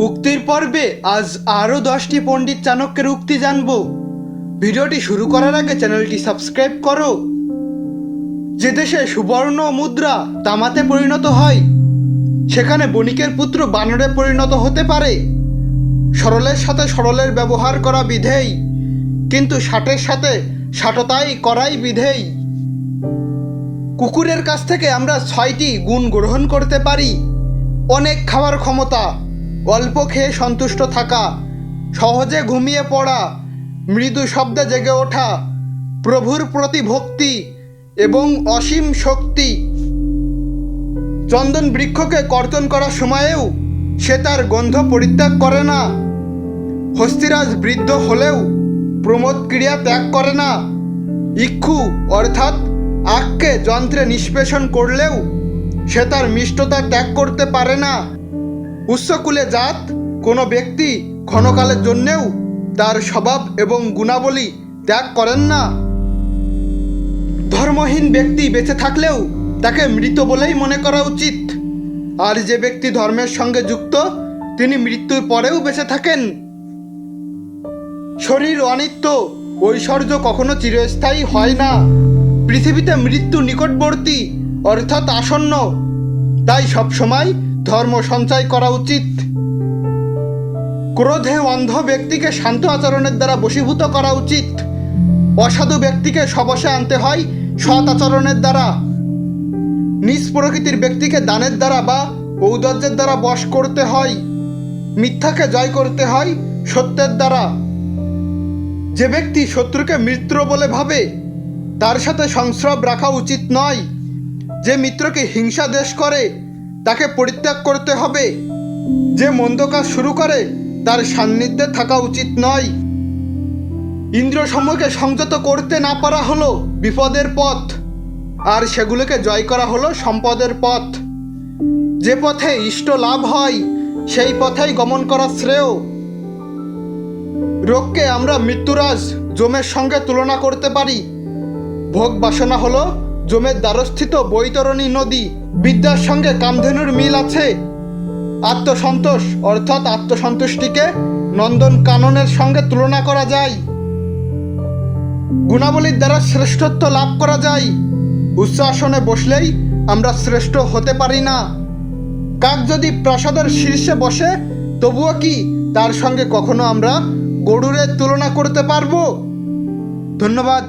উক্তির পর্বে আজ আরও 10টি পণ্ডিত চাণক্যের উক্তি জানব। ভিডিওটি শুরু করার আগে চ্যানেলটি সাবস্ক্রাইব করো। যে দেশে সুবর্ণ মুদ্রা তামাতে পরিণত হয়, সেখানে বণিকের পুত্র বানরে পরিণত হতে পারে। সরলের সাথে সরলের ব্যবহার করা বিধেয়, কিন্তু ষাটের সাথে ষাটতাই করাই বিধেয়। কুকুরের কাছ থেকে আমরা 6টি গুণ গ্রহণ করতে পারি: অনেক খাওয়ার ক্ষমতা, অল্প খেয়ে সন্তুষ্ট থাকা, সহজে ঘুমিয়ে পড়া, মৃদু শব্দে জেগে ওঠা, প্রভুর প্রতি ভক্তি এবং অসীম শক্তি। চন্দন বৃক্ষকে কর্তন করার সময়েও সে তার গন্ধ পরিত্যাগ করে না। হস্তিরাজ বৃদ্ধ হলেও প্রমোদ ক্রিয়া ত্যাগ করে না। ইক্ষু অর্থাৎ আখকে যন্ত্রে নিষ্পেষণ করলেও সে তার মিষ্টতা ত্যাগ করতে পারে না। উচ্চকুলে জাত কোনো ব্যক্তি ক্ষণকালের জন্যেও তার স্বভাব এবং গুণাবলী ত্যাগ করেন না। ধর্মহীন ব্যক্তি বেঁচে থাকলেও তাকে মৃত বলেই মনে করা উচিত, আর যে ব্যক্তি ধর্মের সঙ্গে যুক্ত তিনি মৃত্যুর পরেও বেঁচে থাকেন। শরীর অনিত্য, ঐশ্বর্য কখনো চিরস্থায়ী হয় না। পৃথিবীতে মৃত্যু নিকটবর্তী অর্থাৎ আসন্ন, তাই সবসময় ধর্ম সঞ্চয় করা উচিত। ক্রোধে অন্ধ ব্যক্তিকে শান্ত আচরণের দ্বারা বশীভূত করা উচিত। অসাধু ব্যক্তিকে সবশে আনতে হয় সৎ আচরণের দ্বারা। নিজ প্রকৃতির ব্যক্তিকে দানের দ্বারা বা ঔদার্যের দ্বারা বশ করতে হয়। মিথ্যাকে জয় করতে হয় সত্যের দ্বারা। যে ব্যক্তি শত্রুকে মিত্র বলে ভাবে, তার সাথে সংস্রব রাখা উচিত নয়। যে মিত্রকে হিংসা দেশ করে, তাকে পরিত্যাগ করতে হবে। যে মন্দ কাজ শুরু করে, তার সান্নিধ্যে থাকা উচিত নয়। ইন্দ্রিয়সমূহকে সংযত করতে না পারা হলো বিপদের পথ, আর সেগুলোকে জয় করা হলো সম্পদের পথ। যে পথে ইষ্ট লাভ হয়, সেই পথেই গমন করা শ্রেয়। রোগকে আমরা মৃত্যুরাজ যমের সঙ্গে তুলনা করতে পারি। ভোগ বাসনা হলো যমের দ্বারস্থিত বৈতরণী নদী। বিদ্যার সঙ্গে কামধেনুর মিল আছে। আত্মসন্তোষ অর্থাৎ আত্মসন্তুষ্টিকে নন্দন কাননের সঙ্গে তুলনা করা যায়। গুণাবলীর দ্বারা শ্রেষ্ঠত্ব লাভ করা যায়। উচ্চ আসনে বসলেই আমরা শ্রেষ্ঠ হতে পারি না। কাক যদি প্রাসাদের শীর্ষে বসে, তবুও কি তার সঙ্গে কখনো আমরা গরুরের তুলনা করতে পারবো? ধন্যবাদ।